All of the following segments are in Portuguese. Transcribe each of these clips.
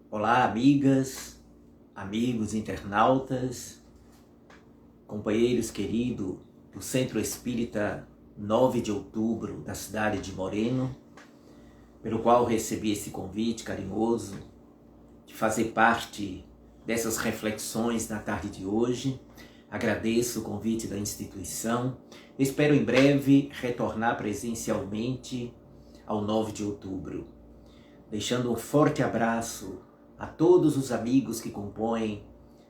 Olá, amigas, amigos internautas, companheiros queridos do Centro Espírita 9 de Outubro da cidade de Moreno, pelo qual recebi esse convite carinhoso de fazer parte dessas reflexões na tarde de hoje. Agradeço o convite da instituição. Espero em breve retornar presencialmente ao 9 de outubro. Deixando um forte abraço a todos os amigos que compõem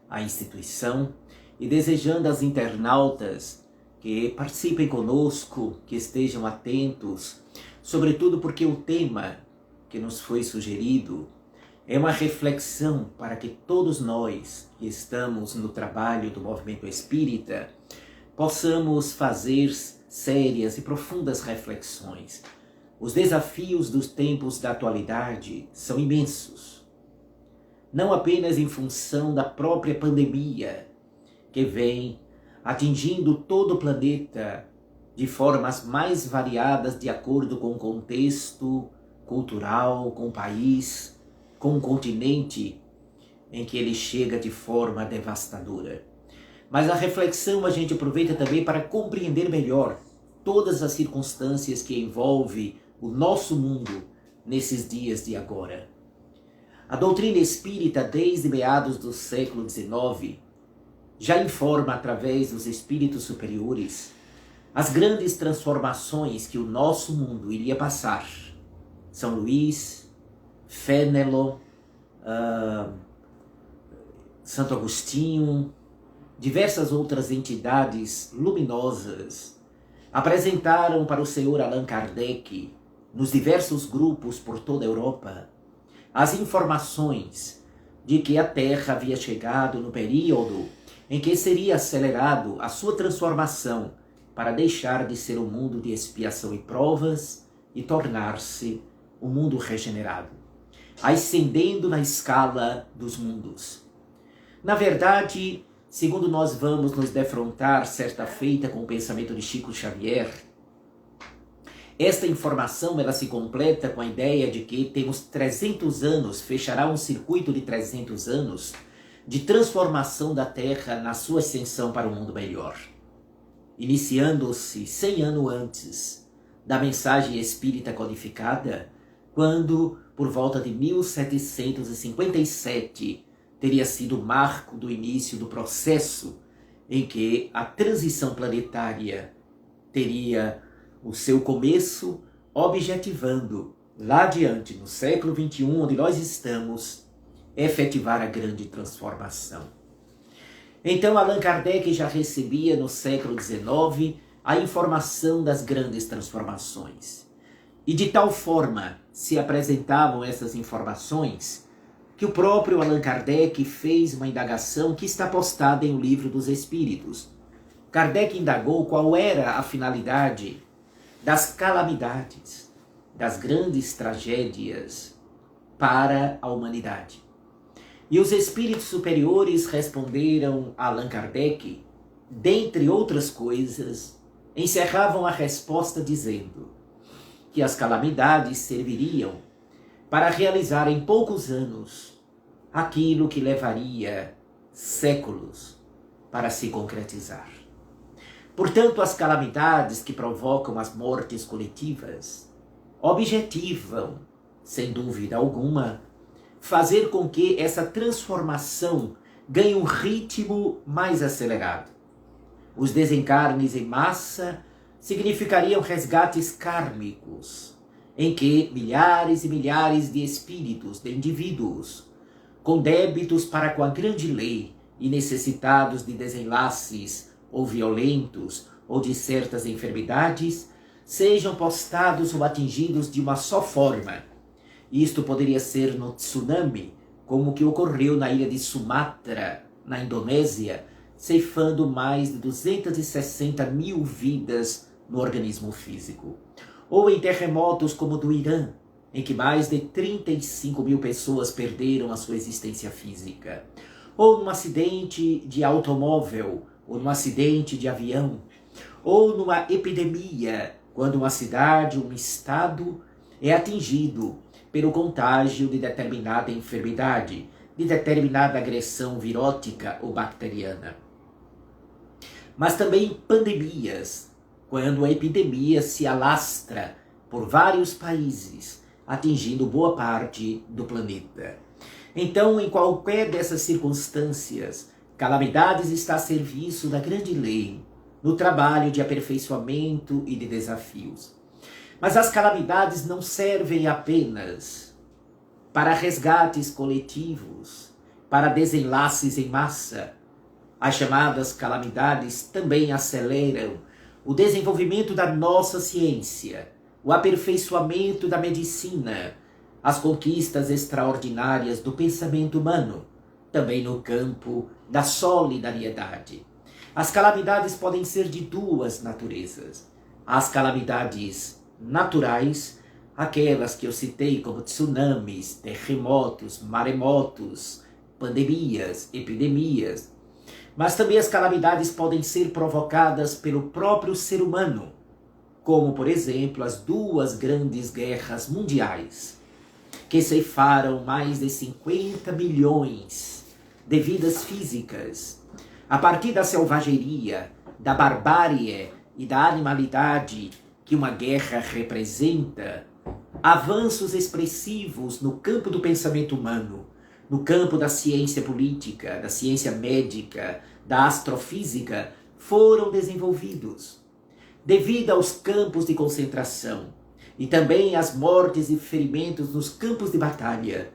a instituição e desejando aos internautas que participem conosco, que estejam atentos, sobretudo porque o tema que nos foi sugerido é uma reflexão para que todos nós que estamos no trabalho do movimento espírita possamos fazer sérias e profundas reflexões. Os desafios dos tempos da atualidade são imensos. Não apenas em função da própria pandemia, que vem atingindo todo o planeta de formas mais variadas de acordo com o contexto cultural, com o país, com o continente em que ele chega de forma devastadora. Mas a reflexão a gente aproveita também para compreender melhor todas as circunstâncias que envolvem o nosso mundo nesses dias de agora. A doutrina espírita, desde meados do século XIX, já informa através dos espíritos superiores as grandes transformações que o nosso mundo iria passar. São Luís, Fénelon, Santo Agostinho, diversas outras entidades luminosas apresentaram para o senhor Allan Kardec, nos diversos grupos por toda a Europa, as informações de que a Terra havia chegado no período em que seria acelerado a sua transformação para deixar de ser um mundo de expiação e provas e tornar-se um mundo regenerado, ascendendo na escala dos mundos. Na verdade, segundo nós vamos nos defrontar certa feita com o pensamento de Chico Xavier, esta informação ela se completa com a ideia de que temos 300 anos, fechará um circuito de 300 anos de transformação da Terra na sua ascensão para um mundo melhor. Iniciando-se 100 anos antes da mensagem espírita codificada, quando, por volta de 1757, teria sido o marco do início do processo em que a transição planetária teria o seu começo, objetivando, lá adiante, no século XXI, onde nós estamos, efetivar a grande transformação. Então, Allan Kardec já recebia, no século XIX, a informação das grandes transformações. E de tal forma se apresentavam essas informações, que o próprio Allan Kardec fez uma indagação que está postada em O Livro dos Espíritos. Kardec indagou qual era a finalidade das calamidades, das grandes tragédias para a humanidade. E os espíritos superiores responderam a Allan Kardec, dentre outras coisas, encerravam a resposta dizendo que as calamidades serviriam para realizar em poucos anos aquilo que levaria séculos para se concretizar. Portanto, as calamidades que provocam as mortes coletivas objetivam, sem dúvida alguma, fazer com que essa transformação ganhe um ritmo mais acelerado. Os desencarnes em massa significariam resgates kármicos, em que milhares e milhares de espíritos, de indivíduos, com débitos para com a grande lei e necessitados de desenlaces ou violentos, ou de certas enfermidades, sejam postados ou atingidos de uma só forma. Isto poderia ser no tsunami, como o que ocorreu na ilha de Sumatra, na Indonésia, ceifando mais de 260 mil vidas no organismo físico. Ou em terremotos como o do Irã, em que mais de 35 mil pessoas perderam a sua existência física. Ou num acidente de automóvel, ou num acidente de avião, ou numa epidemia, quando uma cidade, um estado é atingido pelo contágio de determinada enfermidade, de determinada agressão virótica ou bacteriana. Mas também pandemias, quando a epidemia se alastra por vários países, atingindo boa parte do planeta. Então, em qualquer dessas circunstâncias, calamidades está a serviço da grande lei, no trabalho de aperfeiçoamento e de desafios. Mas as calamidades não servem apenas para resgates coletivos, para desenlaces em massa. As chamadas calamidades também aceleram o desenvolvimento da nossa ciência, o aperfeiçoamento da medicina, as conquistas extraordinárias do pensamento humano, também no campo da solidariedade. As calamidades podem ser de duas naturezas. As calamidades naturais, aquelas que eu citei como tsunamis, terremotos, maremotos, pandemias, epidemias. Mas também as calamidades podem ser provocadas pelo próprio ser humano, como, por exemplo, as duas grandes guerras mundiais, que ceifaram mais de 50 milhões de vidas físicas, a partir da selvageria, da barbárie e da animalidade que uma guerra representa. Avanços expressivos no campo do pensamento humano, no campo da ciência política, da ciência médica, da astrofísica, foram desenvolvidos. Devido aos campos de concentração e também às mortes e ferimentos nos campos de batalha,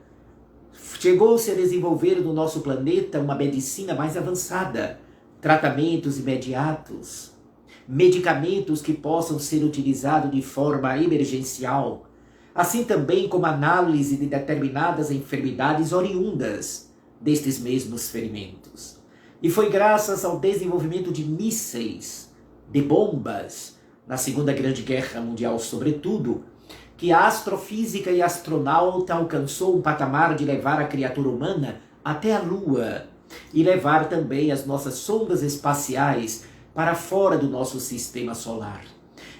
chegou-se a desenvolver no nosso planeta uma medicina mais avançada, tratamentos imediatos, medicamentos que possam ser utilizados de forma emergencial, assim também como análise de determinadas enfermidades oriundas destes mesmos ferimentos. E foi graças ao desenvolvimento de mísseis, de bombas, na Segunda Grande Guerra Mundial sobretudo, que a astrofísica e a astronauta alcançou um patamar de levar a criatura humana até a Lua e levar também as nossas sondas espaciais para fora do nosso sistema solar.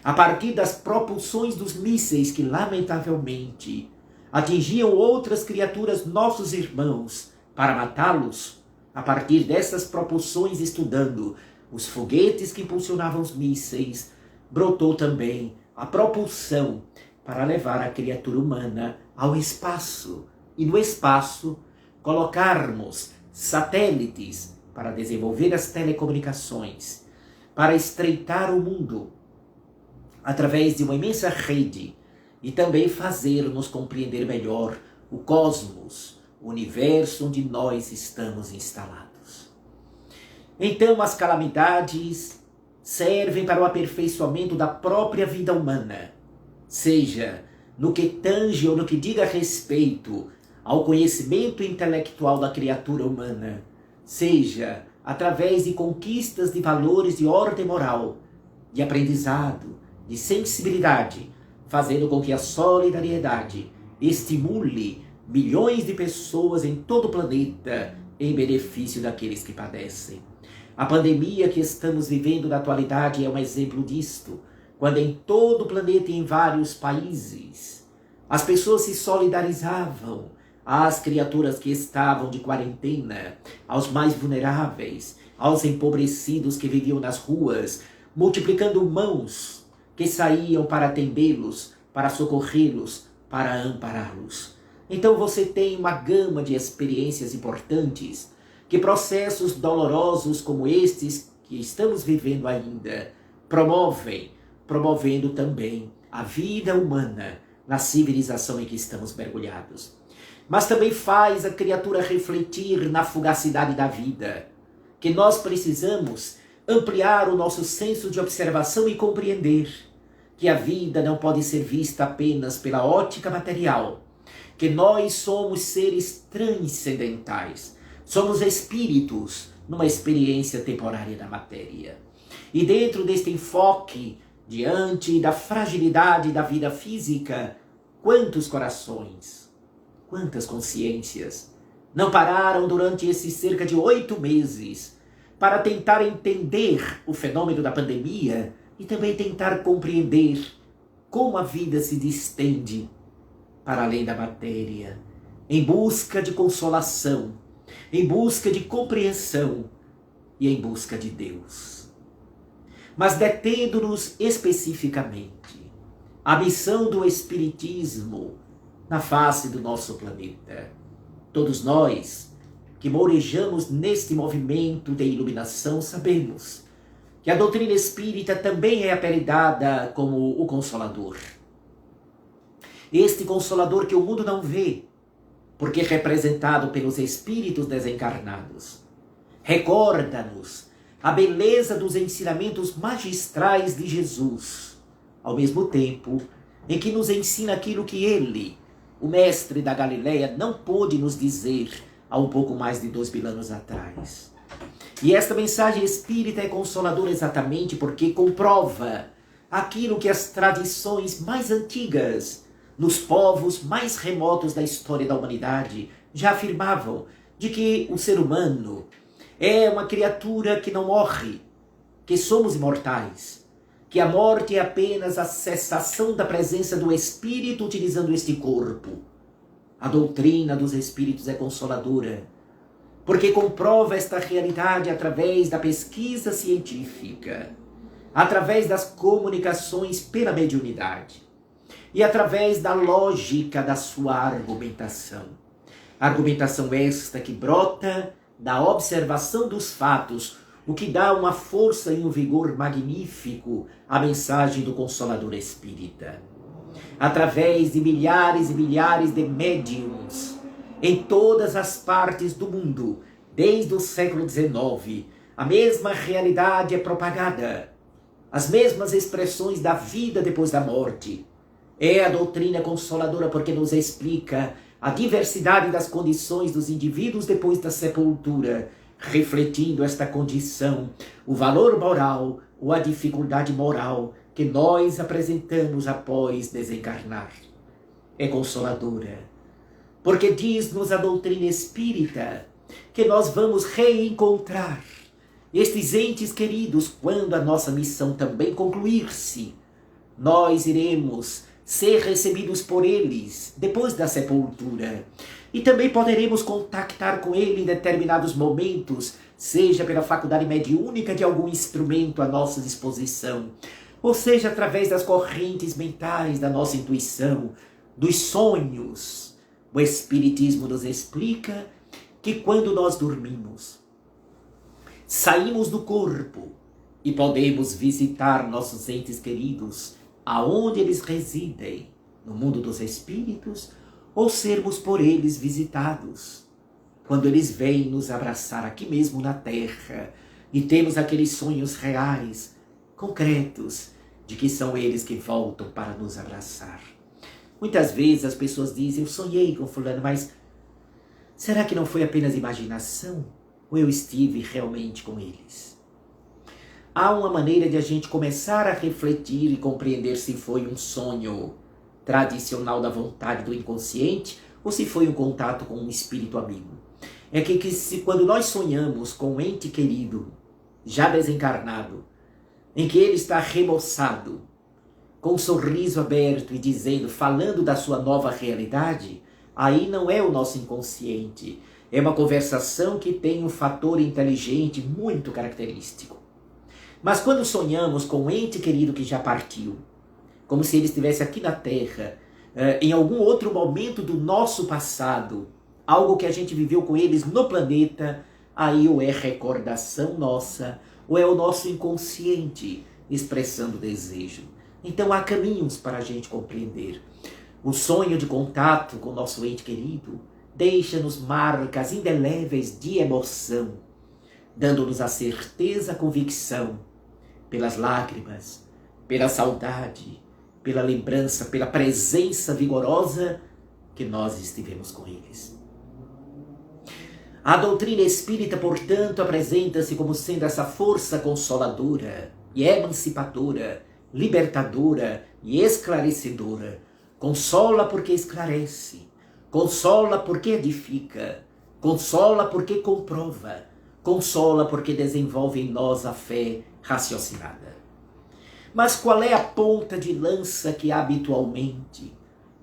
A partir das propulsões dos mísseis que, lamentavelmente, atingiam outras criaturas, nossos irmãos, para matá-los, a partir dessas propulsões, estudando os foguetes que impulsionavam os mísseis, brotou também a propulsão para levar a criatura humana ao espaço. E no espaço, colocarmos satélites para desenvolver as telecomunicações, para estreitar o mundo através de uma imensa rede e também fazer-nos compreender melhor o cosmos, o universo onde nós estamos instalados. Então, as calamidades servem para o aperfeiçoamento da própria vida humana, seja no que tange ou no que diga respeito ao conhecimento intelectual da criatura humana, seja através de conquistas de valores de ordem moral, de aprendizado, de sensibilidade, fazendo com que a solidariedade estimule milhões de pessoas em todo o planeta em benefício daqueles que padecem. A pandemia que estamos vivendo na atualidade é um exemplo disto, quando em todo o planeta e em vários países as pessoas se solidarizavam às criaturas que estavam de quarentena, aos mais vulneráveis, aos empobrecidos que viviam nas ruas, multiplicando mãos que saíam para atendê-los, para socorrê-los, para ampará-los. Então você tem uma gama de experiências importantes que processos dolorosos como estes que estamos vivendo ainda promovendo também a vida humana na civilização em que estamos mergulhados. Mas também faz a criatura refletir na fugacidade da vida, que nós precisamos ampliar o nosso senso de observação e compreender que a vida não pode ser vista apenas pela ótica material, que nós somos seres transcendentais, somos espíritos numa experiência temporária da matéria. E dentro deste enfoque, diante da fragilidade da vida física, quantos corações, quantas consciências não pararam durante esses cerca de 8 meses para tentar entender o fenômeno da pandemia e também tentar compreender como a vida se distende para além da matéria, em busca de consolação, em busca de compreensão e em busca de Deus. Mas detendo-nos especificamente, a missão do Espiritismo na face do nosso planeta. Todos nós que morejamos neste movimento de iluminação sabemos que a doutrina espírita também é apelidada como o Consolador. Este Consolador que o mundo não vê, porque é representado pelos espíritos desencarnados. Recorda-nos a beleza dos ensinamentos magistrais de Jesus, ao mesmo tempo em que nos ensina aquilo que ele, o mestre da Galileia, não pôde nos dizer há um pouco mais de 2000 anos atrás. E esta mensagem espírita é consoladora exatamente porque comprova aquilo que as tradições mais antigas, nos povos mais remotos da história da humanidade, já afirmavam, de que o ser humano é uma criatura que não morre, que somos imortais, que a morte é apenas a cessação da presença do espírito utilizando este corpo. A doutrina dos espíritos é consoladora, porque comprova esta realidade através da pesquisa científica, através das comunicações pela mediunidade e através da lógica da sua argumentação. Argumentação esta que brota da observação dos fatos, o que dá uma força e um vigor magnífico à mensagem do Consolador Espírita. Através de milhares e milhares de médiuns em todas as partes do mundo, desde o século XIX, a mesma realidade é propagada, as mesmas expressões da vida depois da morte. É a doutrina consoladora porque nos explica a diversidade das condições dos indivíduos depois da sepultura, refletindo esta condição, o valor moral ou a dificuldade moral que nós apresentamos após desencarnar. É consoladora, porque diz-nos a doutrina espírita que nós vamos reencontrar estes entes queridos quando a nossa missão também concluir-se. Nós iremos ser recebidos por eles depois da sepultura. E também poderemos contactar com ele em determinados momentos, seja pela faculdade mediúnica de algum instrumento à nossa disposição, ou seja através das correntes mentais da nossa intuição, dos sonhos. O Espiritismo nos explica que quando nós dormimos, saímos do corpo e podemos visitar nossos entes queridos aonde eles residem, no mundo dos espíritos, ou sermos por eles visitados, quando eles vêm nos abraçar aqui mesmo na terra e temos aqueles sonhos reais, concretos, de que são eles que voltam para nos abraçar. Muitas vezes as pessoas dizem, eu sonhei com fulano, mas será que não foi apenas imaginação? Ou eu estive realmente com eles? Há uma maneira de a gente começar a refletir e compreender se foi um sonho tradicional da vontade do inconsciente ou se foi um contato com um espírito amigo. É que se quando nós sonhamos com um ente querido, já desencarnado, em que ele está remoçado, com um sorriso aberto e dizendo, falando da sua nova realidade, aí não é o nosso inconsciente, é uma conversação que tem um fator inteligente muito característico. Mas quando sonhamos com um ente querido que já partiu, como se ele estivesse aqui na Terra, em algum outro momento do nosso passado, algo que a gente viveu com eles no planeta, aí ou é recordação nossa, ou é o nosso inconsciente expressando desejo. Então há caminhos para a gente compreender. O sonho de contato com o nosso ente querido deixa-nos marcas indeléveis de emoção, dando-nos a certeza, a convicção, pelas lágrimas, pela saudade, pela lembrança, pela presença vigorosa que nós estivemos com eles. A doutrina espírita, portanto, apresenta-se como sendo essa força consoladora e emancipadora, libertadora e esclarecedora. Consola porque esclarece, consola porque edifica, consola porque comprova, consola porque desenvolve em nós a fé raciocinada. Mas qual é a ponta de lança que habitualmente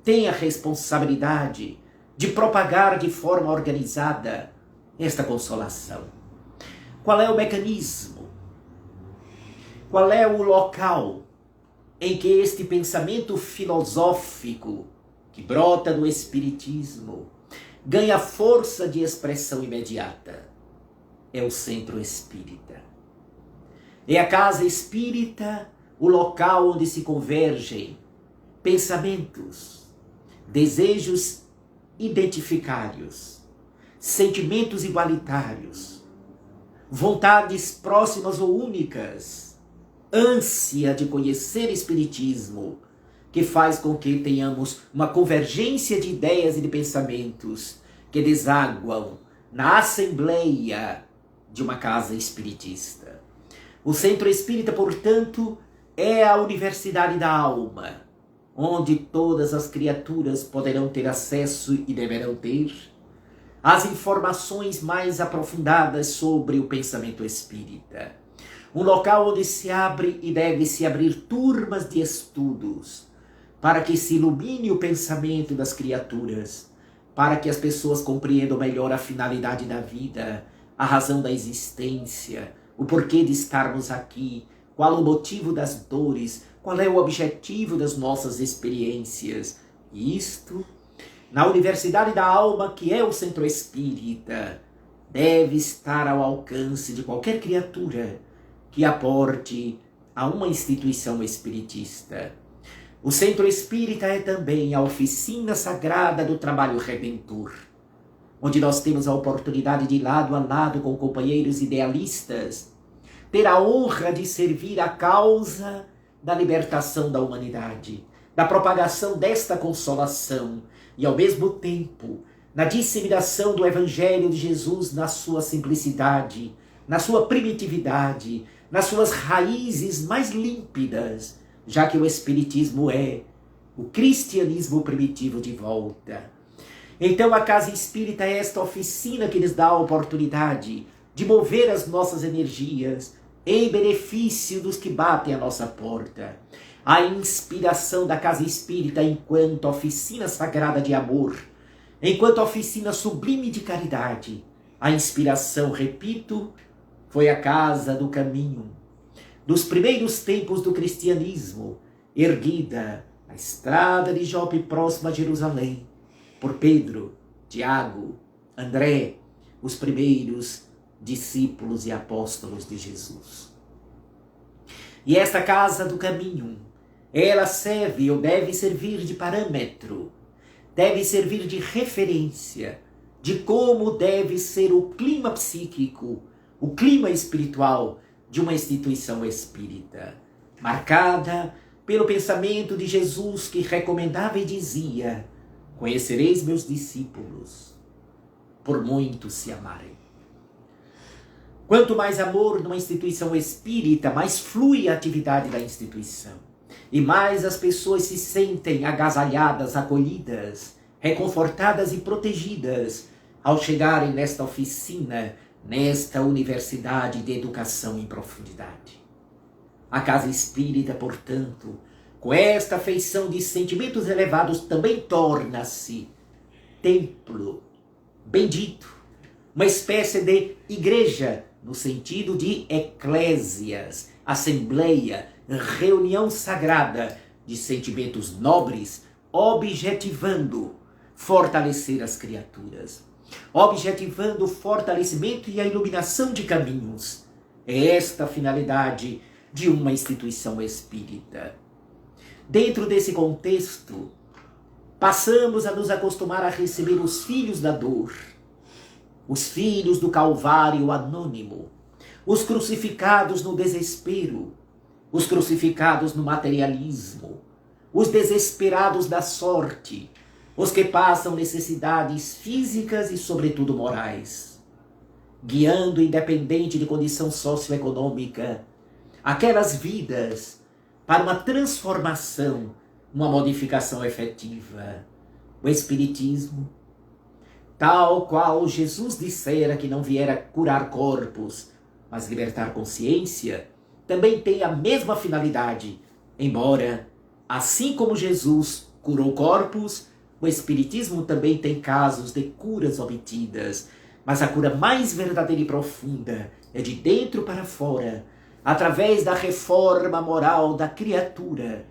tem a responsabilidade de propagar de forma organizada esta consolação. Qual é o mecanismo? Qual é o local em que este pensamento filosófico que brota do Espiritismo ganha força de expressão imediata? É o centro espírita. É a casa espírita o local onde se convergem pensamentos, desejos identificários, sentimentos igualitários, vontades próximas ou únicas, ânsia de conhecer Espiritismo, que faz com que tenhamos uma convergência de ideias e de pensamentos que desaguam na assembleia de uma casa espiritista. O centro espírita, portanto, é a universidade da alma, onde todas as criaturas poderão ter acesso e deverão ter as informações mais aprofundadas sobre o pensamento espírita. Um local onde se abre e deve se abrir turmas de estudos para que se ilumine o pensamento das criaturas, para que as pessoas compreendam melhor a finalidade da vida, a razão da existência, o porquê de estarmos aqui, qual o motivo das dores, qual é o objetivo das nossas experiências. E isto, na Universidade da Alma, que é o Centro Espírita, deve estar ao alcance de qualquer criatura que aporte a uma instituição espiritista. O Centro Espírita é também a oficina sagrada do trabalho redentor, onde nós temos a oportunidade de, lado a lado com companheiros idealistas, ter a honra de servir a causa da libertação da humanidade, da propagação desta consolação e, ao mesmo tempo, na disseminação do Evangelho de Jesus na sua simplicidade, na sua primitividade, nas suas raízes mais límpidas, já que o Espiritismo é o cristianismo primitivo de volta. Então a Casa Espírita é esta oficina que nos dá a oportunidade de mover as nossas energias em benefício dos que batem a nossa porta. A inspiração da Casa Espírita enquanto oficina sagrada de amor, enquanto oficina sublime de caridade. A inspiração, repito, foi a Casa do Caminho, dos primeiros tempos do cristianismo, erguida na estrada de Jope, próxima a Jerusalém, por Pedro, Tiago, André, os primeiros discípulos e apóstolos de Jesus. E esta Casa do Caminho, ela serve ou deve servir de parâmetro, deve servir de referência de como deve ser o clima psíquico, o clima espiritual de uma instituição espírita, marcada pelo pensamento de Jesus que recomendava e dizia: conhecereis meus discípulos, por muito se amarem. Quanto mais amor numa instituição espírita, mais flui a atividade da instituição. E mais as pessoas se sentem agasalhadas, acolhidas, reconfortadas e protegidas ao chegarem nesta oficina, nesta universidade de educação em profundidade. A Casa Espírita, portanto, com esta feição de sentimentos elevados, também torna-se templo bendito, uma espécie de igreja, no sentido de eclésias, assembleia, reunião sagrada de sentimentos nobres, objetivando fortalecer as criaturas, objetivando o fortalecimento e a iluminação de caminhos. É esta a finalidade de uma instituição espírita. Dentro desse contexto, passamos a nos acostumar a receber os filhos da dor, os filhos do Calvário anônimo, os crucificados no desespero, os crucificados no materialismo, os desesperados da sorte, os que passam necessidades físicas e, sobretudo, morais, guiando, independente de condição socioeconômica, aquelas vidas para uma transformação, uma modificação efetiva. O Espiritismo, tal qual Jesus dissera que não viera curar corpos, mas libertar consciência, também tem a mesma finalidade, embora, assim como Jesus curou corpos, o Espiritismo também tem casos de curas obtidas, mas a cura mais verdadeira e profunda é de dentro para fora, através da reforma moral da criatura,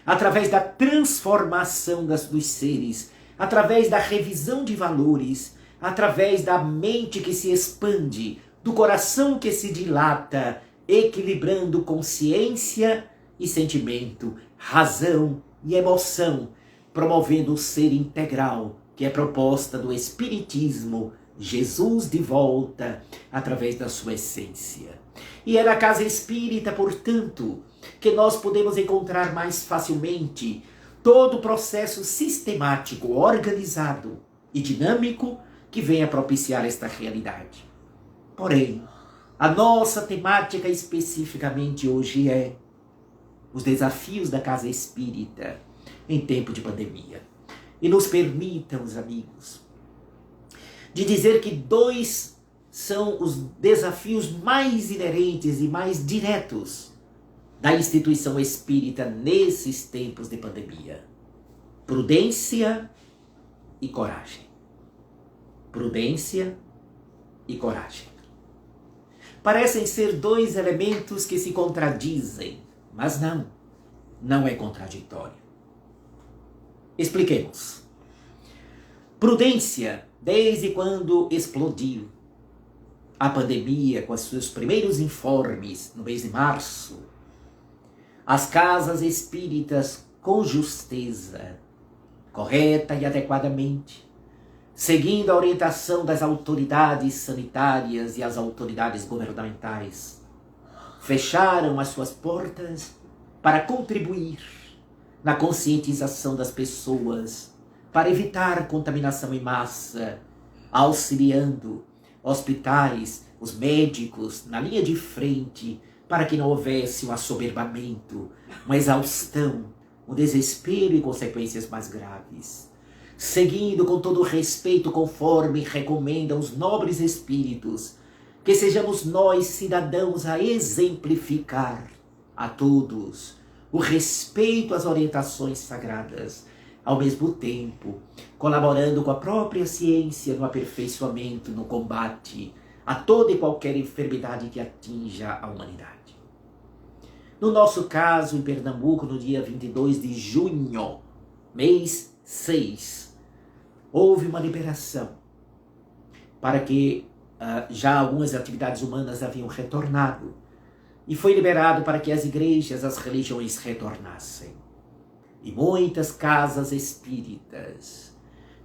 através da transformação dos seres, através da revisão de valores, através da mente que se expande, do coração que se dilata, equilibrando consciência e sentimento, razão e emoção, promovendo o ser integral, que é proposta do Espiritismo, Jesus de volta, através da sua essência. E é na casa espírita, portanto, que nós podemos encontrar mais facilmente todo o processo sistemático, organizado e dinâmico que vem a propiciar esta realidade. Porém, a nossa temática especificamente hoje é os desafios da casa espírita em tempo de pandemia. E nos permitam, os amigos, de dizer que dois são os desafios mais inerentes e mais diretos da instituição espírita nesses tempos de pandemia: prudência e coragem. Prudência e coragem. Parecem ser dois elementos que se contradizem, mas não é contraditório. Expliquemos. Prudência, desde quando explodiu a pandemia, com os seus primeiros informes no mês de março, as casas espíritas, com justeza, correta e adequadamente, seguindo a orientação das autoridades sanitárias e as autoridades governamentais, fecharam as suas portas para contribuir na conscientização das pessoas, para evitar contaminação em massa, auxiliando hospitais, os médicos na linha de frente, para que não houvesse um assoberbamento, uma exaustão, um desespero e consequências mais graves. Seguindo com todo o respeito, conforme recomendam os nobres espíritos, que sejamos nós, cidadãos, a exemplificar a todos o respeito às orientações sagradas, ao mesmo tempo colaborando com a própria ciência no aperfeiçoamento, no combate a toda e qualquer enfermidade que atinja a humanidade. No nosso caso, em Pernambuco, no dia 22 de junho, mês 6, houve uma liberação para que já algumas atividades humanas haviam retornado, e foi liberado para que as igrejas, as religiões retornassem. E muitas casas espíritas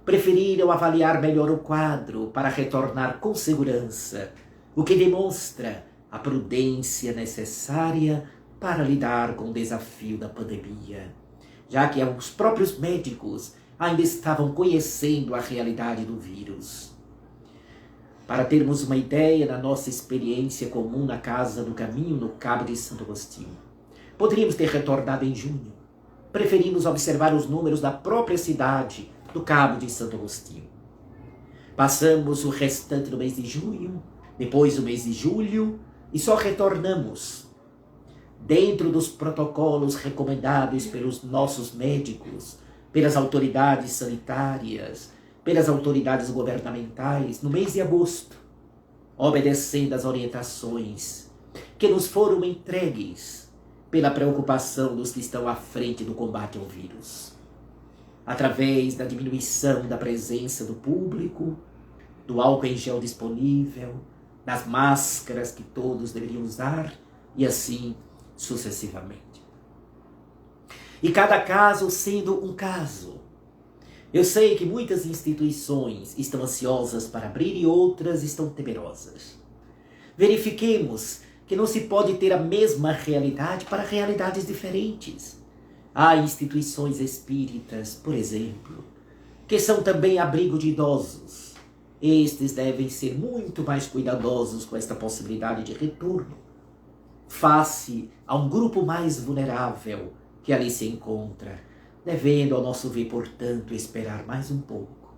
preferiram avaliar melhor o quadro para retornar com segurança, o que demonstra a prudência necessária para lidar com o desafio da pandemia, já que os próprios médicos ainda estavam conhecendo a realidade do vírus. Para termos uma ideia da nossa experiência comum na Casa do Caminho, no Cabo de Santo Agostinho, poderíamos ter retornado em junho. Preferimos observar os números da própria cidade do Cabo de Santo Agostinho. Passamos o restante do mês de junho, depois o mês de julho, e só retornamos dentro dos protocolos recomendados pelos nossos médicos, pelas autoridades sanitárias, pelas autoridades governamentais, no mês de agosto, obedecendo às orientações que nos foram entregues pela preocupação dos que estão à frente do combate ao vírus. Através da diminuição da presença do público, do álcool em gel disponível, das máscaras que todos deveriam usar, e assim sucessivamente. E cada caso sendo um caso. Eu sei que muitas instituições estão ansiosas para abrir e outras estão temerosas. Verifiquemos que não se pode ter a mesma realidade para realidades diferentes. Há instituições espíritas, por exemplo, que são também abrigo de idosos. Estes devem ser muito mais cuidadosos com esta possibilidade de retorno, face a um grupo mais vulnerável que ali se encontra, devendo, ao nosso ver, portanto, esperar mais um pouco.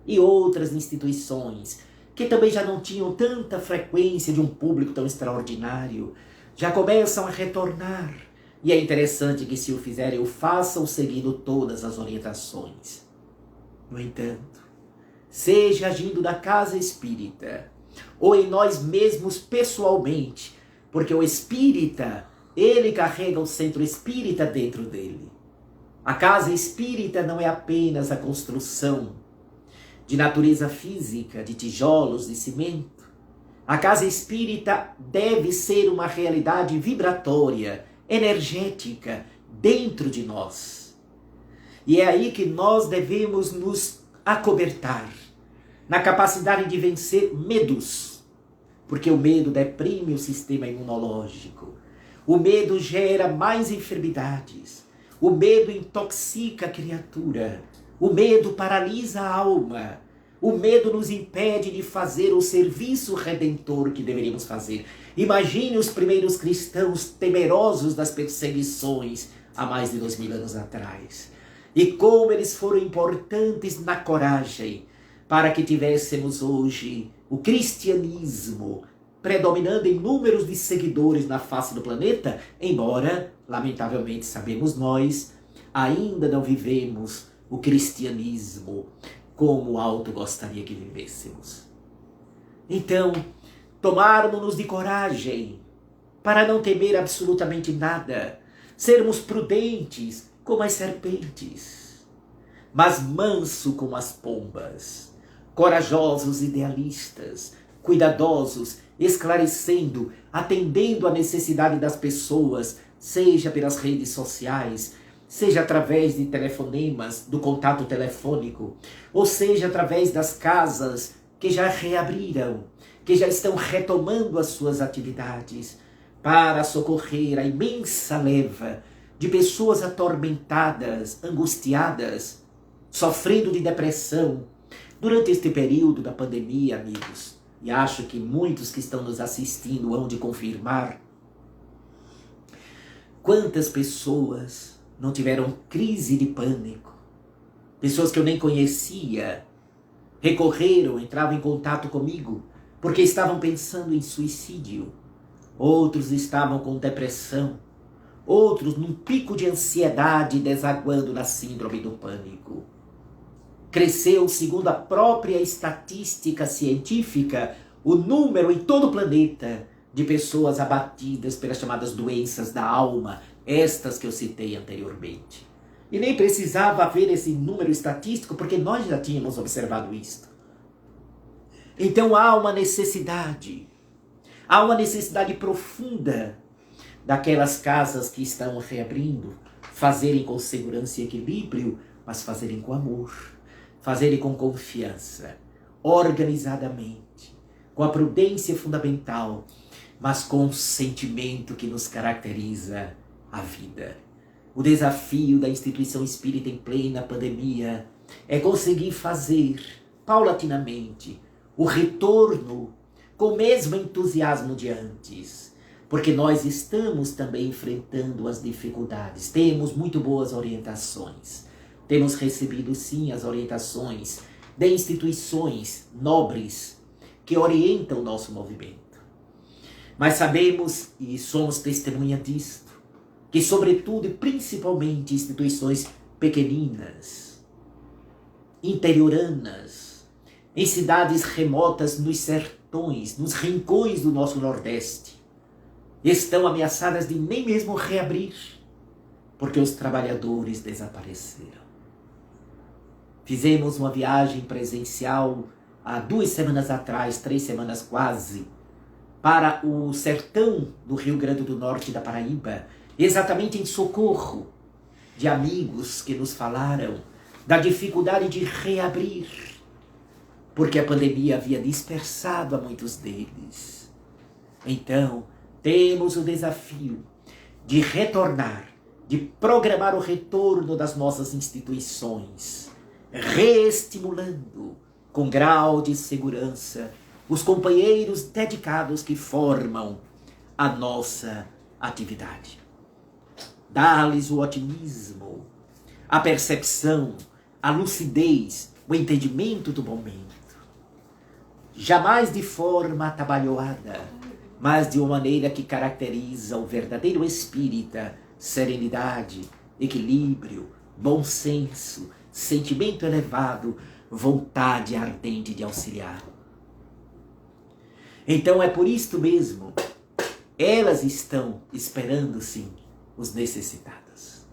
E outras instituições, que também já não tinham tanta frequência de um público tão extraordinário, já começam a retornar E é interessante que, se o fizerem, o façam seguindo todas as orientações. No entanto, seja agindo na casa espírita, ou em nós mesmos pessoalmente, porque o espírita, ele carrega o centro espírita dentro dele. A casa espírita não é apenas a construção de natureza física, de tijolos, de cimento. A casa espírita deve ser uma realidade vibratória, energética, dentro de nós. E é aí que nós devemos nos acobertar, na capacidade de vencer medos, porque o medo deprime o sistema imunológico. O medo gera mais enfermidades. O medo intoxica a criatura. O medo paralisa a alma. O medo nos impede de fazer o serviço redentor que deveríamos fazer. Imagine os primeiros cristãos temerosos das perseguições há mais de 2000 anos atrás. E como eles foram importantes na coragem para que tivéssemos hoje o cristianismo predominando em números de seguidores na face do planeta, embora, lamentavelmente, sabemos nós, ainda não vivemos o cristianismo como o alto gostaria que vivêssemos. Então, tomarmos-nos de coragem para não temer absolutamente nada, sermos prudentes como as serpentes, mas manso como as pombas, corajosos idealistas, cuidadosos, esclarecendo, atendendo à necessidade das pessoas, seja pelas redes sociais, seja através de telefonemas, do contato telefônico, ou seja através das casas que já reabriram, que já estão retomando as suas atividades, para socorrer a imensa leva de pessoas atormentadas, angustiadas, sofrendo de depressão, durante este período da pandemia, amigos. E acho que muitos que estão nos assistindo hão de confirmar. Quantas pessoas não tiveram crise de pânico? Pessoas que eu nem conhecia recorreram, entravam em contato comigo, porque estavam pensando em suicídio. Outros estavam com depressão. Outros num pico de ansiedade, desaguando na síndrome do pânico. Cresceu, segundo a própria estatística científica, o número em todo o planeta de pessoas abatidas pelas chamadas doenças da alma, estas que eu citei anteriormente. E nem precisava haver esse número estatístico, porque nós já tínhamos observado isto. Então há uma necessidade profunda daquelas casas que estão reabrindo, fazerem com segurança e equilíbrio, mas fazerem com amor. Fazerem com confiança, organizadamente, com a prudência fundamental, mas com o sentimento que nos caracteriza a vida. O desafio da instituição espírita em plena pandemia é conseguir fazer, paulatinamente, o retorno com o mesmo entusiasmo de antes, porque nós estamos também enfrentando as dificuldades, temos muito boas orientações. Temos recebido, sim, as orientações de instituições nobres que orientam o nosso movimento. Mas sabemos, e somos testemunha disto, que sobretudo e principalmente instituições pequeninas, interioranas, em cidades remotas nos sertões, nos rincões do nosso Nordeste, estão ameaçadas de nem mesmo reabrir, porque os trabalhadores desapareceram. Fizemos uma viagem presencial há 2 semanas atrás, 3 semanas quase, para o sertão do Rio Grande do Norte da Paraíba, exatamente em socorro de amigos que nos falaram da dificuldade de reabrir, porque a pandemia havia dispersado a muitos deles. Então, temos o desafio de retornar, de programar o retorno das nossas instituições, reestimulando com grau de segurança os companheiros dedicados que formam a nossa atividade. Dá-lhes o otimismo, a percepção, a lucidez, o entendimento do momento. Jamais de forma atabalhoada, mas de uma maneira que caracteriza o verdadeiro espírita, serenidade, equilíbrio, bom senso, sentimento elevado, vontade ardente de auxiliar. Então é por isto mesmo, elas estão esperando sim os necessitados.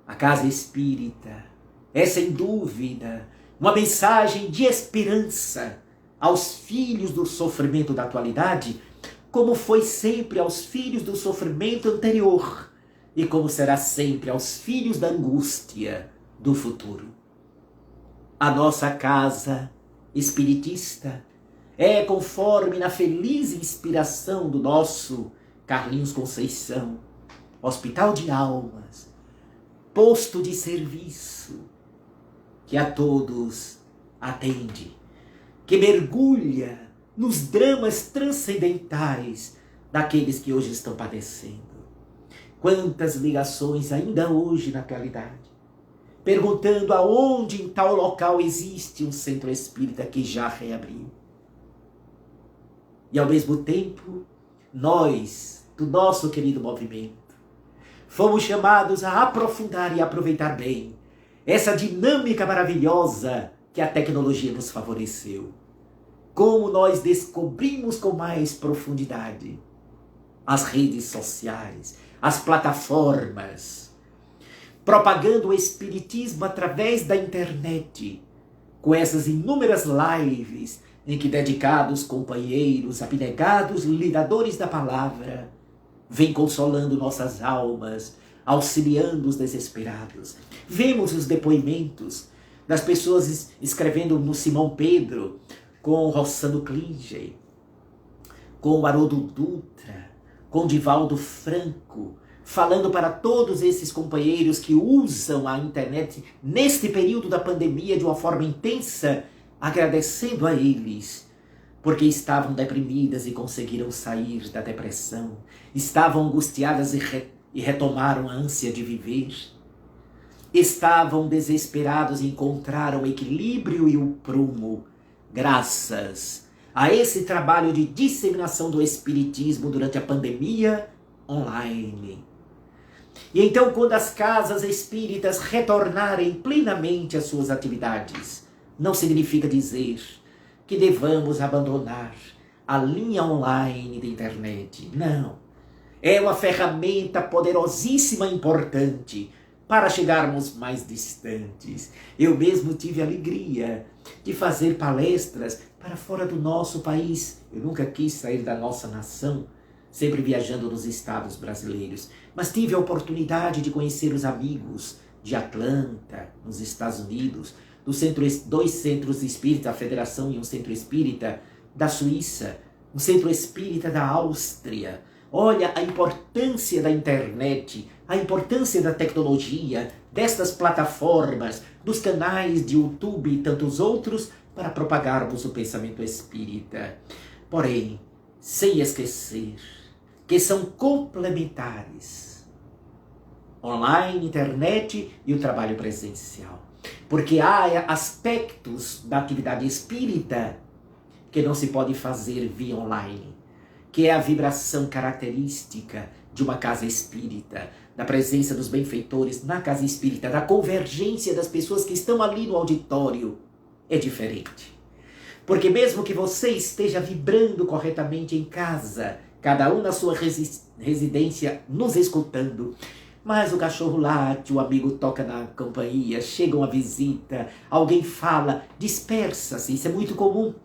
A casa espírita é sem dúvida uma mensagem de esperança aos filhos do sofrimento da atualidade, como foi sempre aos filhos do sofrimento anterior e como será sempre aos filhos da angústia do futuro. A nossa casa espiritista é conforme na feliz inspiração do nosso Carlinhos Conceição, hospital de almas, posto de serviço, que a todos atende, que mergulha nos dramas transcendentais daqueles que hoje estão padecendo. Quantas ligações ainda hoje na atualidade, perguntando aonde em tal local existe um centro espírita que já reabriu. E ao mesmo tempo, nós, do nosso querido movimento, fomos chamados a aprofundar e aproveitar bem essa dinâmica maravilhosa que a tecnologia nos favoreceu. Como nós descobrimos com mais profundidade as redes sociais, as plataformas, propagando o espiritismo através da internet, com essas inúmeras lives em que dedicados companheiros, abnegados lidadores da palavra, vêm consolando nossas almas, auxiliando os desesperados. Vemos os depoimentos das pessoas escrevendo no Simão Pedro, com Rossano Klinger, com o Haroldo Dutra, com Divaldo Franco, falando para todos esses companheiros que usam a internet neste período da pandemia de uma forma intensa, agradecendo a eles, porque estavam deprimidas e conseguiram sair da depressão, estavam angustiadas e retomaram a ânsia de viver, estavam desesperados e encontraram o equilíbrio e o prumo, graças a esse trabalho de disseminação do espiritismo durante a pandemia online. E então, quando as casas espíritas retornarem plenamente às suas atividades, não significa dizer que devamos abandonar a linha online da internet. Não. É uma ferramenta poderosíssima e importante para chegarmos mais distantes. Eu mesmo tive a alegria de fazer palestras para fora do nosso país. Eu nunca quis sair da nossa nação, sempre viajando nos estados brasileiros. Mas tive a oportunidade de conhecer os amigos de Atlanta, nos Estados Unidos, dois centros espíritas, a Federação e um centro espírita da Suíça, um centro espírita da Áustria. Olha a importância da internet, a importância da tecnologia, destas plataformas, dos canais de YouTube e tantos outros, para propagarmos o pensamento espírita. Porém, sem esquecer que são complementares online, internet e o trabalho presencial. Porque há aspectos da atividade espírita que não se pode fazer via online, que é a vibração característica de uma casa espírita, da presença dos benfeitores na casa espírita, da convergência das pessoas que estão ali no auditório, é diferente. Porque mesmo que você esteja vibrando corretamente em casa, cada um na sua residência nos escutando, mas o cachorro late, o amigo toca na campainha, chega uma visita, alguém fala, dispersa-se, isso é muito comum.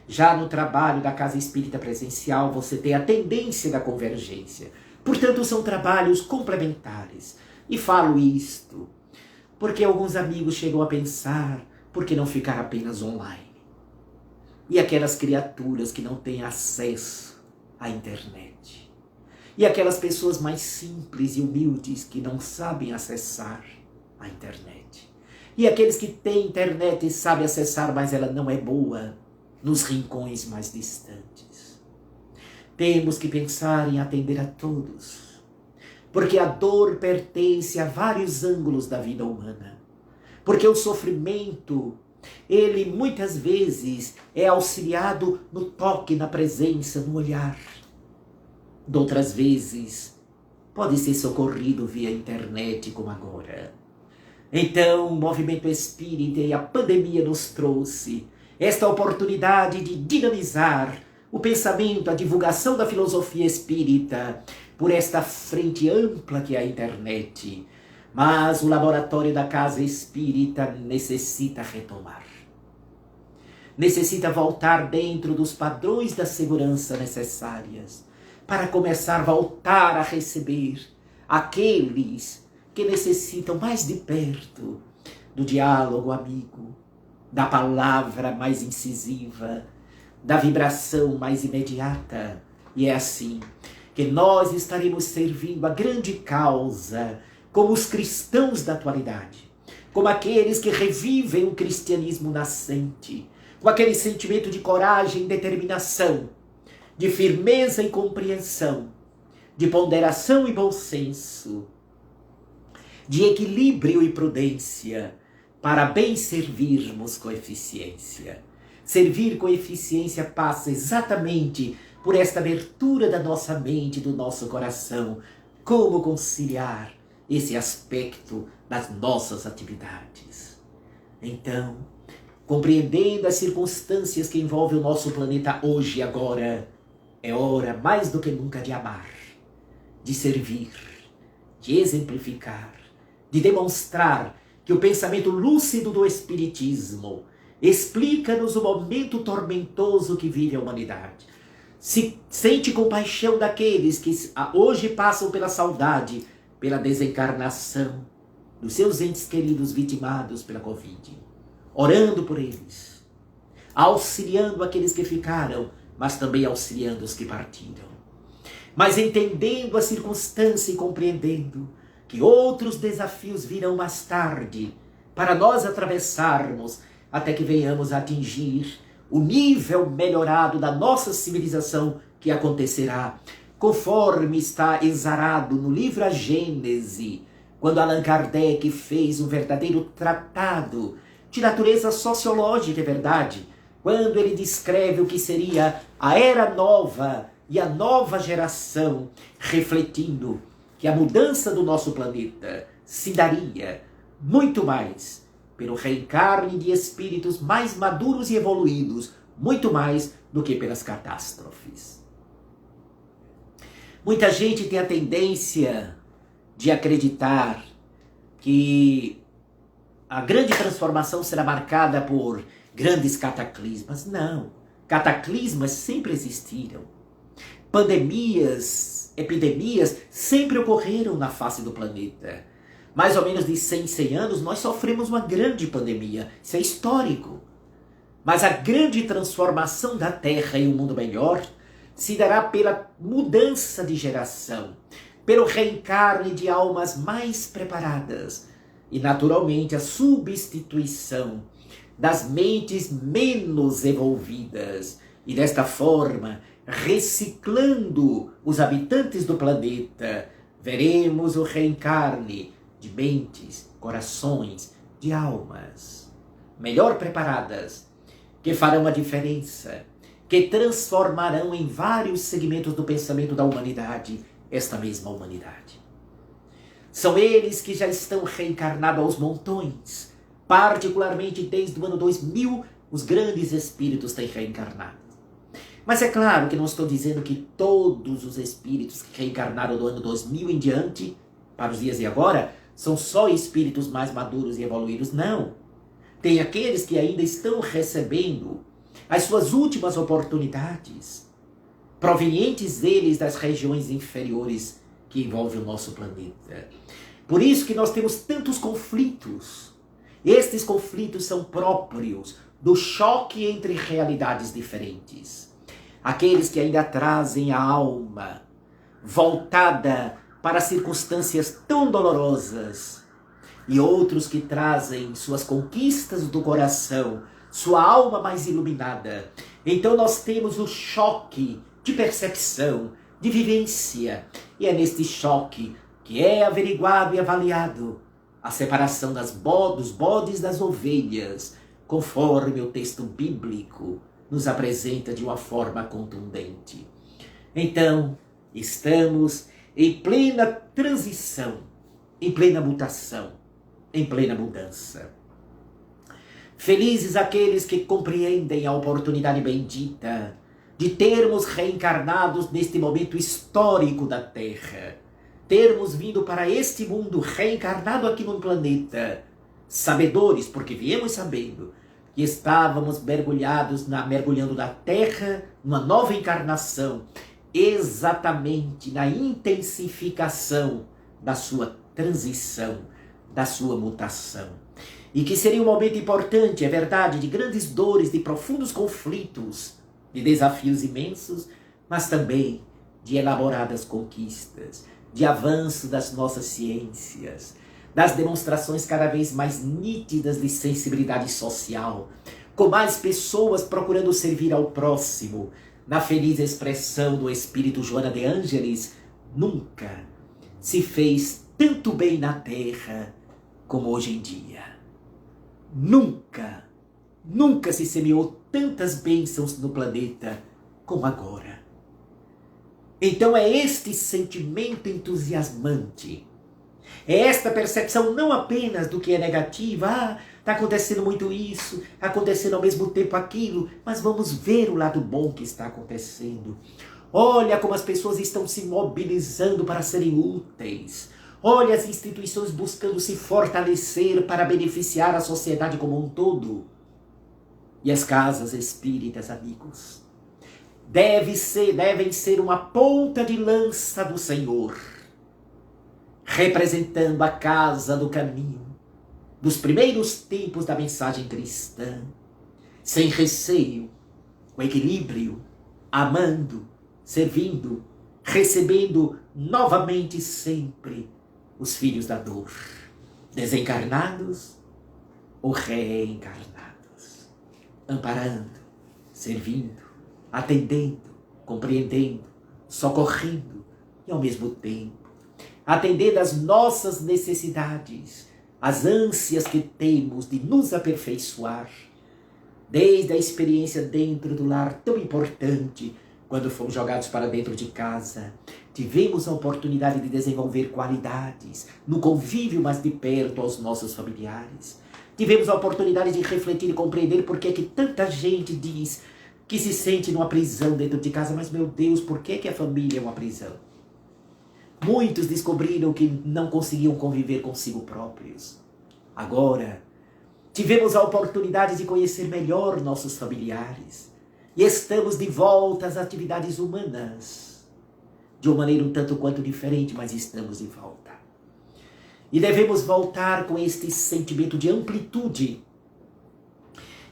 Já no trabalho da casa espírita presencial, você tem a tendência da convergência. Portanto, são trabalhos complementares. E falo isto porque alguns amigos chegam a pensar, por que não ficar apenas online? E aquelas criaturas que não têm acesso à internet? E aquelas pessoas mais simples e humildes que não sabem acessar a internet? E aqueles que têm internet e sabem acessar, mas ela não é boa nos rincões mais distantes? Temos que pensar em atender a todos, porque a dor pertence a vários ângulos da vida humana. Porque o sofrimento, ele muitas vezes é auxiliado no toque, na presença, no olhar. De outras vezes, pode ser socorrido via internet como agora. Então, o movimento espírita e a pandemia nos trouxe esta oportunidade de dinamizar o pensamento, a divulgação da filosofia espírita por esta frente ampla que é a internet. Mas o laboratório da casa espírita necessita retomar. Necessita voltar dentro dos padrões da segurança necessárias para começar a voltar a receber aqueles que necessitam mais de perto do diálogo amigo, da palavra mais incisiva, da vibração mais imediata. E é assim que nós estaremos servindo a grande causa como os cristãos da atualidade, como aqueles que revivem o cristianismo nascente, com aquele sentimento de coragem e determinação, de firmeza e compreensão, de ponderação e bom senso, de equilíbrio e prudência, para bem servirmos com eficiência. Servir com eficiência passa exatamente por esta abertura da nossa mente, do nosso coração, como conciliar esse aspecto das nossas atividades. Então, compreendendo as circunstâncias que envolvem o nosso planeta hoje e agora, é hora mais do que nunca de amar, de servir, de exemplificar, de demonstrar que o pensamento lúcido do Espiritismo explica-nos o momento tormentoso que vive a humanidade. Se sente compaixão daqueles que hoje passam pela saudade, pela desencarnação dos seus entes queridos vitimados pela Covid, orando por eles, auxiliando aqueles que ficaram, mas também auxiliando os que partiram. Mas entendendo a circunstância e compreendendo que outros desafios virão mais tarde, para nós atravessarmos até que venhamos a atingir o nível melhorado da nossa civilização, que acontecerá conforme está exarado no livro A Gênese, quando Allan Kardec fez um verdadeiro tratado de natureza sociológica, é verdade, quando ele descreve o que seria a era nova e a nova geração, refletindo que a mudança do nosso planeta se daria muito mais pelo reencarne de espíritos mais maduros e evoluídos, muito mais do que pelas catástrofes. Muita gente tem a tendência de acreditar que a grande transformação será marcada por grandes cataclismas. Não, cataclismas sempre existiram. Pandemias, epidemias sempre ocorreram na face do planeta. Mais ou menos de 100 anos nós sofremos uma grande pandemia. Isso é histórico. Mas a grande transformação da Terra em um mundo melhor se dará pela mudança de geração, pelo reencarne de almas mais preparadas e, naturalmente, a substituição das mentes menos evolvidas. E desta forma, reciclando os habitantes do planeta, veremos o reencarne de mentes, corações, de almas melhor preparadas, que farão a diferença, que transformarão em vários segmentos do pensamento da humanidade esta mesma humanidade. São eles que já estão reencarnados aos montões, particularmente desde o ano 2000, os grandes espíritos têm reencarnado. Mas é claro que não estou dizendo que todos os espíritos que reencarnaram do ano 2000 em diante, para os dias de agora, são só espíritos mais maduros e evoluídos. Não. Tem aqueles que ainda estão recebendo as suas últimas oportunidades, provenientes deles das regiões inferiores que envolvem o nosso planeta. Por isso que nós temos tantos conflitos. Estes conflitos são próprios do choque entre realidades diferentes. Aqueles que ainda trazem a alma voltada para circunstâncias tão dolorosas, e outros que trazem suas conquistas do coração, sua alma mais iluminada. Então nós temos o choque de percepção, de vivência, e é neste choque que é averiguado e avaliado a separação dos bodes das ovelhas, conforme o texto bíblico nos apresenta de uma forma contundente. Então, estamos em plena transição, em plena mutação, em plena mudança. Felizes aqueles que compreendem a oportunidade bendita de termos reencarnados neste momento histórico da Terra, termos vindo para este mundo reencarnado aqui no planeta, sabedores, porque viemos sabendo que estávamos mergulhando na Terra, numa nova encarnação, exatamente na intensificação da sua transição, da sua mutação. E que seria um momento importante, é verdade, de grandes dores, de profundos conflitos, de desafios imensos, mas também de elaboradas conquistas, de avanço das nossas ciências, das demonstrações cada vez mais nítidas de sensibilidade social, com mais pessoas procurando servir ao próximo, na feliz expressão do espírito Joana de Ângeles, nunca se fez tanto bem na Terra como hoje em dia. Nunca se semeou tantas bênçãos no planeta como agora. Então é este sentimento entusiasmante, é esta percepção não apenas do que é negativo, está acontecendo muito isso, acontecendo ao mesmo tempo aquilo, mas vamos ver o lado bom que está acontecendo. Olha como as pessoas estão se mobilizando para serem úteis. Olha as instituições buscando se fortalecer para beneficiar a sociedade como um todo. E as casas espíritas, amigos, devem ser uma ponta de lança do Senhor, representando a casa do caminho, dos primeiros tempos da mensagem cristã, sem receio, com equilíbrio, amando, servindo, recebendo novamente sempre os filhos da dor, desencarnados ou reencarnados, amparando, servindo, atendendo, compreendendo, socorrendo e ao mesmo tempo atendendo às nossas necessidades, as ânsias que temos de nos aperfeiçoar, desde a experiência dentro do lar, tão importante, quando fomos jogados para dentro de casa, tivemos a oportunidade de desenvolver qualidades no convívio mais de perto aos nossos familiares. Tivemos a oportunidade de refletir e compreender por que tanta gente diz que se sente numa prisão dentro de casa. Mas, meu Deus, por que a família é uma prisão? Muitos descobriram que não conseguiam conviver consigo próprios. Agora, tivemos a oportunidade de conhecer melhor nossos familiares e estamos de volta às atividades humanas. De uma maneira um tanto quanto diferente, mas estamos de volta. E devemos voltar com este sentimento de amplitude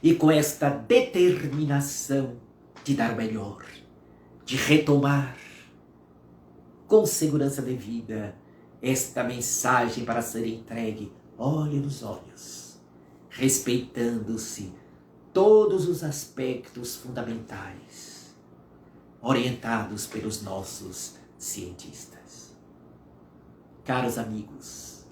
e com esta determinação de dar melhor, de retomar com segurança devida esta mensagem para ser entregue olho nos olhos, respeitando-se todos os aspectos fundamentais, orientados pelos nossos cientistas. Caros amigos,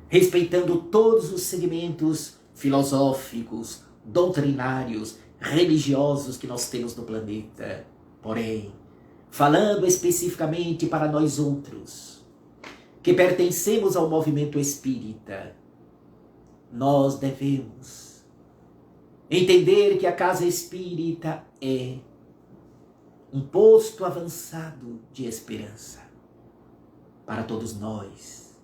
respeitando todos os segmentos filosóficos, doutrinários, religiosos que nós temos no planeta, porém, falando especificamente para nós outros, que pertencemos ao movimento espírita, nós devemos entender que a casa espírita é um posto avançado de esperança para todos nós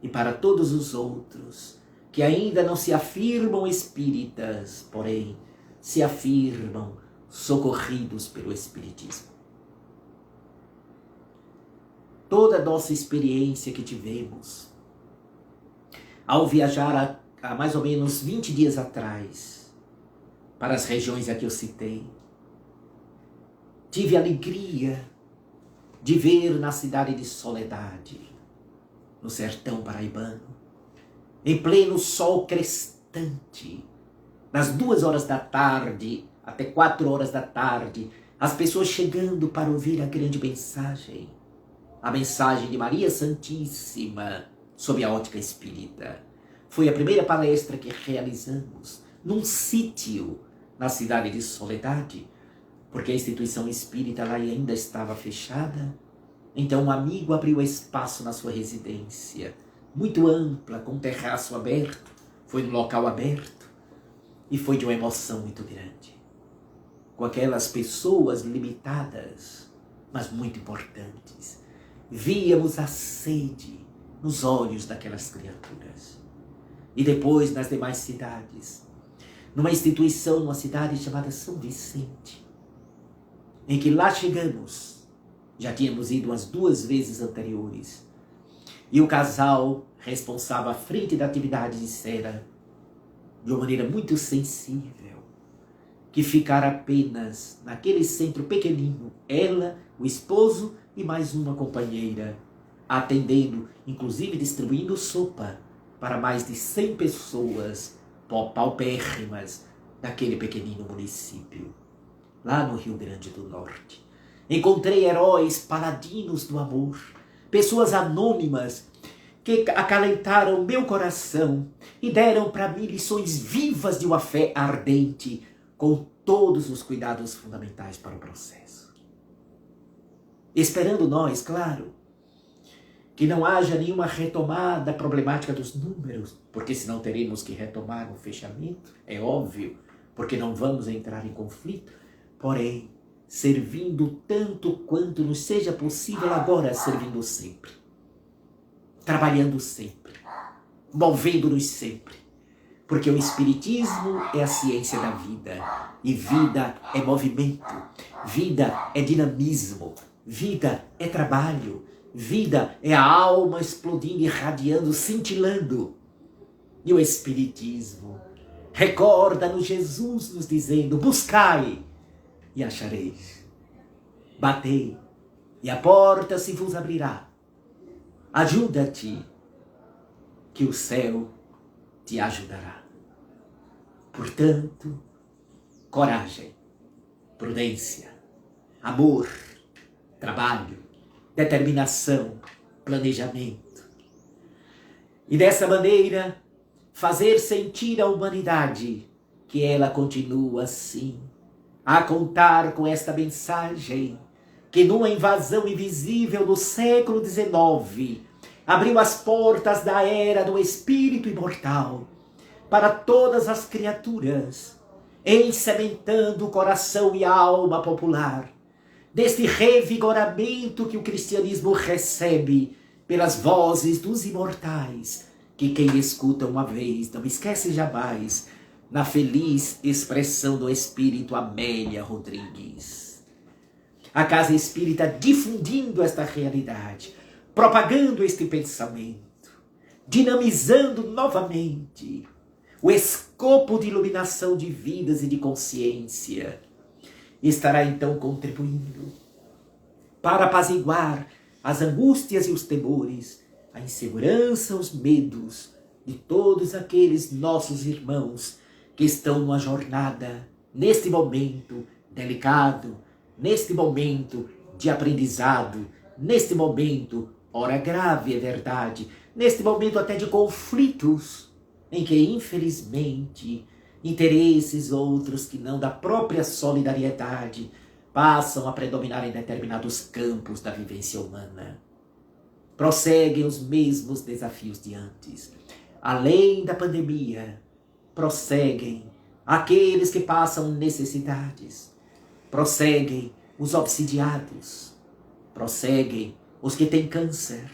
e para todos os outros que ainda não se afirmam espíritas, porém se afirmam socorridos pelo Espiritismo. Toda a nossa experiência que tivemos ao viajar há mais ou menos 20 dias atrás para as regiões a que eu citei, tive a alegria de ver na cidade de Soledade, no sertão paraibano, em pleno sol crescente, das 2 horas da tarde até 4 horas da tarde, as pessoas chegando para ouvir a grande mensagem, a mensagem de Maria Santíssima sob a ótica espírita. Foi a primeira palestra que realizamos num sítio na cidade de Soledade, porque a instituição espírita lá ainda estava fechada, Então um amigo abriu espaço na sua residência, muito ampla, com um terraço aberto, foi no local aberto, e foi de uma emoção muito grande. Com aquelas pessoas limitadas, mas muito importantes, víamos a sede nos olhos daquelas criaturas. E depois nas demais cidades, numa instituição, numa cidade chamada São Vicente, em que lá chegamos, já tínhamos ido umas 2 vezes anteriores, e o casal responsável à frente da atividade dissera, de uma maneira muito sensível, que ficara apenas naquele centro pequenino, ela, o esposo e mais uma companheira, atendendo, inclusive distribuindo sopa para mais de 100 pessoas paupérrimas daquele pequenino município, lá no Rio Grande do Norte. Encontrei heróis paladinos do amor, pessoas anônimas que acalentaram meu coração e deram para mim lições vivas de uma fé ardente, com todos os cuidados fundamentais para o processo. Esperando nós, claro, que não haja nenhuma retomada problemática dos números, porque senão teremos que retomar no fechamento, é óbvio, porque não vamos entrar em conflito, porém, servindo tanto quanto nos seja possível agora, servindo sempre, trabalhando sempre, movendo-nos sempre, porque o Espiritismo é a ciência da vida, e vida é movimento, vida é dinamismo, vida é trabalho, vida é a alma explodindo, irradiando, cintilando. E o Espiritismo recorda-nos Jesus nos dizendo, buscai e achareis, batei e a porta se vos abrirá. Ajuda-te, que o céu te ajudará. Portanto, coragem, prudência, amor, trabalho, determinação, planejamento. E dessa maneira, fazer sentir à humanidade que ela continua assim, a contar com esta mensagem, que numa invasão invisível no século XIX, abriu as portas da era do espírito imortal para todas as criaturas, ensementando o coração e a alma popular, deste revigoramento que o cristianismo recebe pelas vozes dos imortais, que quem escuta uma vez não esquece jamais, na feliz expressão do espírito Amélia Rodrigues. A Casa Espírita difundindo esta realidade, propagando este pensamento, dinamizando novamente o escopo de iluminação de vidas e de consciência, estará então contribuindo para apaziguar as angústias e os temores, a insegurança, os medos de todos aqueles nossos irmãos que estão numa jornada, neste momento delicado, neste momento de aprendizado, neste momento, ora grave é verdade, neste momento até de conflitos, em que infelizmente interesses outros que não da própria solidariedade passam a predominar em determinados campos da vivência humana. Prosseguem os mesmos desafios de antes. Além da pandemia, prosseguem aqueles que passam necessidades, prosseguem os obsidiados, prosseguem os que têm câncer,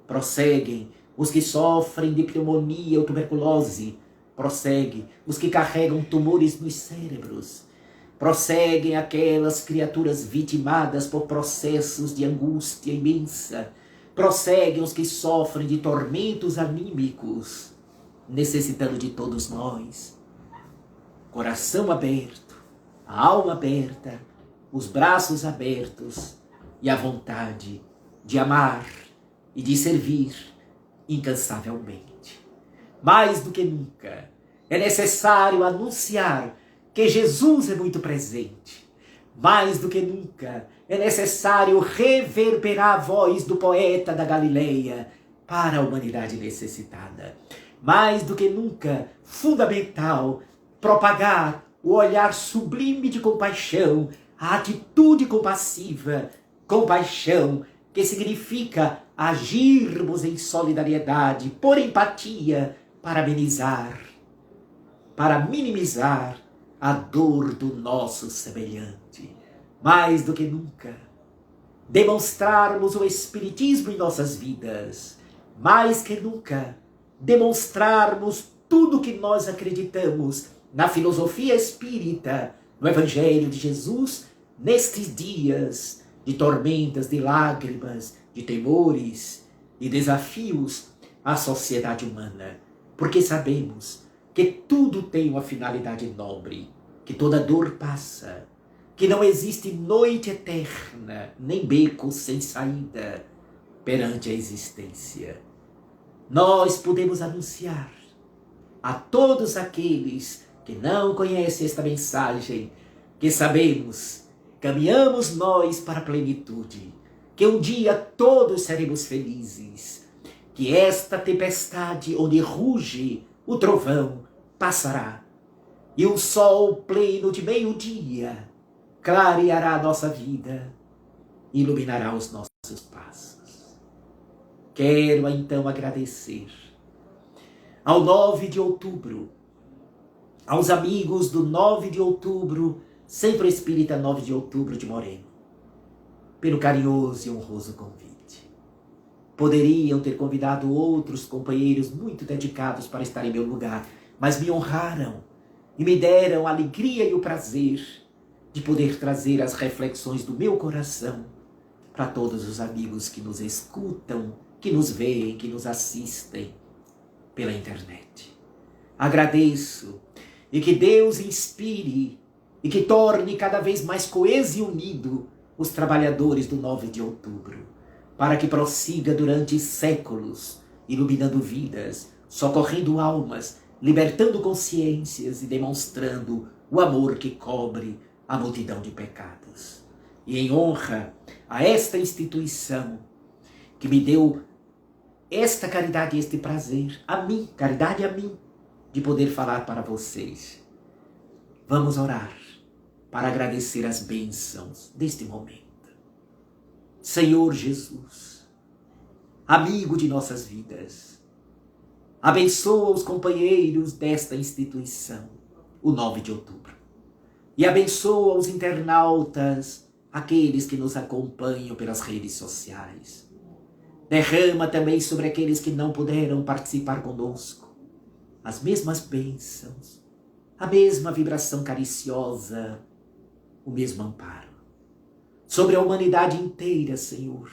prosseguem os que sofrem de pneumonia ou tuberculose, prosseguem os que carregam tumores nos cérebros, prosseguem aquelas criaturas vitimadas por processos de angústia imensa, prosseguem os que sofrem de tormentos anímicos, necessitando de todos nós. Coração aberto, a alma aberta, os braços abertos e a vontade de amar e de servir incansavelmente. Mais do que nunca, é necessário anunciar que Jesus é muito presente. Mais do que nunca, é necessário reverberar a voz do poeta da Galileia para a humanidade necessitada. Mais do que nunca, fundamental, propagar o olhar sublime de compaixão, a atitude compassiva, compaixão que significa agirmos em solidariedade, por empatia, para amenizar, para minimizar a dor do nosso semelhante. Mais do que nunca, demonstrarmos o Espiritismo em nossas vidas. Mais que nunca, demonstrarmos tudo o que nós acreditamos na filosofia espírita, no Evangelho de Jesus, nestes dias de tormentas, de lágrimas, de temores e desafios à sociedade humana. Porque sabemos que tudo tem uma finalidade nobre, que toda dor passa, que não existe noite eterna, nem beco sem saída perante a existência. Nós podemos anunciar a todos aqueles que não conhecem esta mensagem, que sabemos, caminhamos nós para a plenitude, que um dia todos seremos felizes, que esta tempestade onde ruge o trovão passará, e o sol pleno de meio-dia clareará a nossa vida, iluminará os nossos passos. Quero então agradecer ao 9 de outubro, aos amigos do 9 de outubro, Centro Espírita 9 de Outubro de Moreno, pelo carinhoso e honroso convite. Poderiam ter convidado outros companheiros muito dedicados para estar em meu lugar, mas me honraram e me deram a alegria e o prazer de poder trazer as reflexões do meu coração para todos os amigos que nos escutam, que nos veem, que nos assistem pela internet. Agradeço e que Deus inspire e que torne cada vez mais coeso e unido os trabalhadores do 9 de outubro, para que prossiga durante séculos, iluminando vidas, socorrendo almas, libertando consciências e demonstrando o amor que cobre a multidão de pecados. E em honra a esta instituição que me deu esta caridade e este prazer, a mim, caridade a mim, de poder falar para vocês. Vamos orar para agradecer as bênçãos deste momento. Senhor Jesus, amigo de nossas vidas, abençoa os companheiros desta instituição, o 9 de outubro. E abençoa os internautas, aqueles que nos acompanham pelas redes sociais. Derrama também sobre aqueles que não puderam participar conosco as mesmas bênçãos, a mesma vibração cariciosa, o mesmo amparo. Sobre a humanidade inteira, Senhor,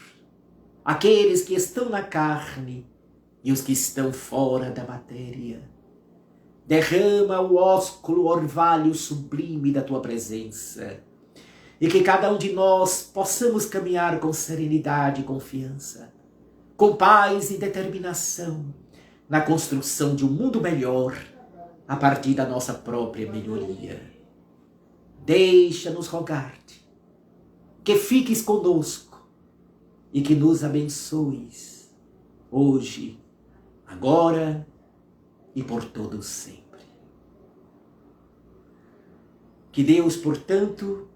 aqueles que estão na carne e os que estão fora da matéria. Derrama o ósculo orvalho sublime da Tua presença e que cada um de nós possamos caminhar com serenidade e confiança, com paz e determinação na construção de um mundo melhor a partir da nossa própria melhoria. Deixa-nos rogar-te que fiques conosco e que nos abençoes hoje, agora e por todo sempre. Que Deus, portanto,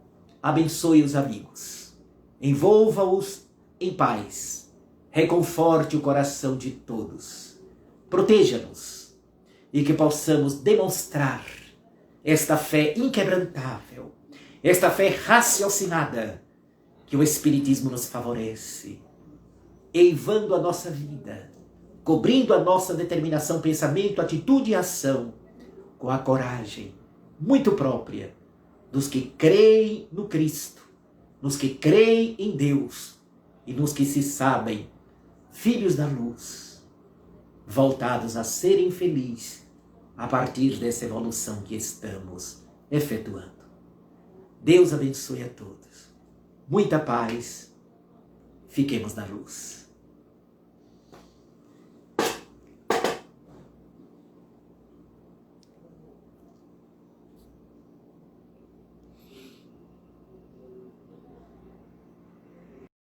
abençoe os amigos, envolva-os em paz, reconforte o coração de todos, proteja-nos e que possamos demonstrar esta fé inquebrantável, esta fé raciocinada que o Espiritismo nos favorece, eivando a nossa vida, cobrindo a nossa determinação, pensamento, atitude e ação com a coragem muito própria dos que creem no Cristo, nos que creem em Deus e nos que se sabem filhos da luz, voltados a serem felizes a partir dessa evolução que estamos efetuando. Deus abençoe a todos. Muita paz. Fiquemos na luz.